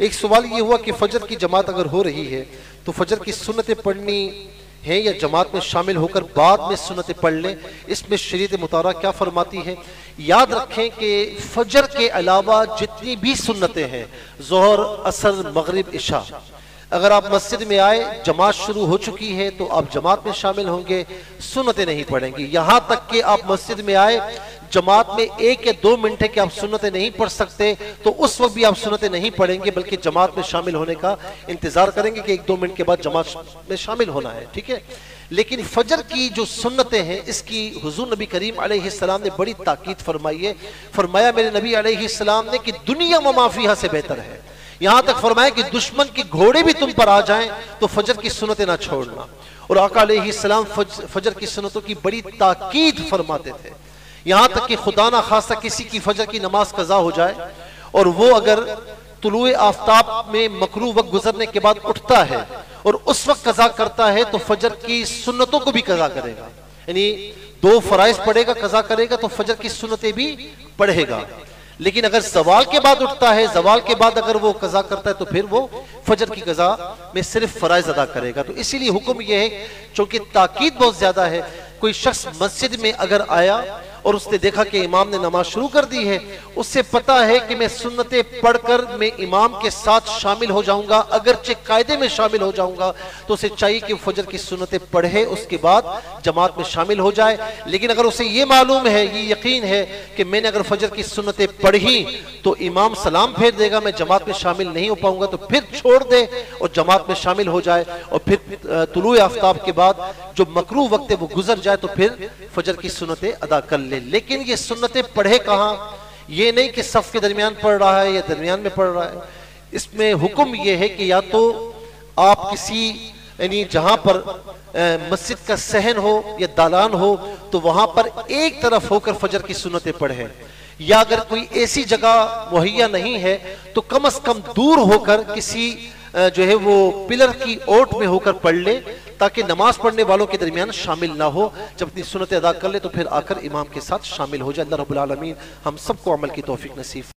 एक सवाल ये हुआ कि फजर की जमात अगर हो रही है तो फजर की सुन्नतें पढ़नी है या जमात में शामिल होकर बाद में सुन्नतें पढ़ लें, इसमें शरीयत मुतारा क्या फरमाती है। याद रखें कि फजर के अलावा जितनी भी सुन्नतें हैं, ज़ोहर, असर, मगरिब, इशा, अगर आप मस्जिद में आए, जमात शुरू हो चुकी है तो आप जमात में शामिल होंगे, सुन्नतें नहीं पढ़ेंगे। यहां तक कि आप मस्जिद में आए, जमात में 1 या 2 मिनट है कि आप सुन्नतें नहीं पढ़ सकते, तो उस वक्त भी आप सुन्नतें नहीं पढ़ेंगे, बल्कि जमात में शामिल होने का इंतजार करेंगे कि 1-2 मिनट के बाद जमात में शामिल होना है, ठीक है। लेकिन फजर की जो सुन्नतें हैं, इसकी हुजूर नबी करीम अलैहिस्सलाम ने बड़ी ताकीद फरमाई है। फरमाया मेरे नबी अलैहिस्सलाम ने कि दुनिया व माफिहा से बेहतर है। यहां तक फरमाया कि दुश्मन के घोड़े भी तुम पर आ जाएं तो फजर की सुन्नतें ना छोड़ना। और आका अलैहिस्सलाम फजर की सुन्नतों की बड़ी ताकीद फरमाते थे, यहां तक कि खुदा ना खास्ता किसी की फजर की नमाज कजा हो जाए और वो अगर तुलुए आफ्ताब में मकरू वक्त गुजरने के बाद उठता है और उस वक्त कजा करता है तो फजर की सुन्नतों को भी कजा करेगा, यानी 2 फराइज पढ़ेगा, कजा करेगा, तो फजर की सुन्नतें भी पढ़ेगा। लेकिन अगर जवाल के बाद उठता है, जवाल के बाद अगर वो कजा करता है तो फिर वो फजर की कजा में सिर्फ फराइज अदा करेगा। तो इसीलिए हुक्म यह है, चूंकि ताकीद बहुत ज्यादा है, कोई शख्स मस्जिद में अगर आया और उसने देखा कि इमाम ने नमाज शुरू कर दी है, उससे पता है कि मैं सुन्नतें पढ़कर मैं इमाम के साथ शामिल हो जाऊंगा, अगरचे कायदे में शामिल हो जाऊंगा, तो उसे चाहिए कि फजर की सुन्नतें पढ़े, उसके बाद जमात में शामिल हो जाए। लेकिन अगर उसे ये मालूम है, ये यकीन है कि मैंने अगर फजर की सुन्नतें पढ़ी तो इमाम सलाम फेर देगा, मैं जमात में शामिल नहीं हो पाऊंगा, तो फिर छोड़ दे और जमात में शामिल हो जाए और फिर तुलुए आफ्ताब के बाद जो मकरू वक्त है वो गुजर जाए तो फिर फजर की सुन्नतें अदा कर ले। लेकिन ये सुन्नतें पढ़े कहां, ये नहीं कि सफ के दरमियान पढ़ रहा है या दरमियान में पढ़ रहा है। इसमें हुक्म ये है कि या तो आप किसी, यानी जहां पर मस्जिद का सहन हो या दालान हो, तो वहां पर एक तरफ होकर फजर की सुन्नतें पढ़ें, या अगर कोई ऐसी जगह मुहैया नहीं है तो कम से कम दूर होकर किसी जो है वो पिलर की ओट में होकर पढ़ ले, ताकि नमाज पढ़ने वालों के दरमियान शामिल ना हो। जब अपनी सुन्नतें अदा कर ले तो फिर आकर इमाम के साथ शामिल हो जाए। अल्लाह रब्बुल आलमीन हम सबको अमल की तौफीक नसीब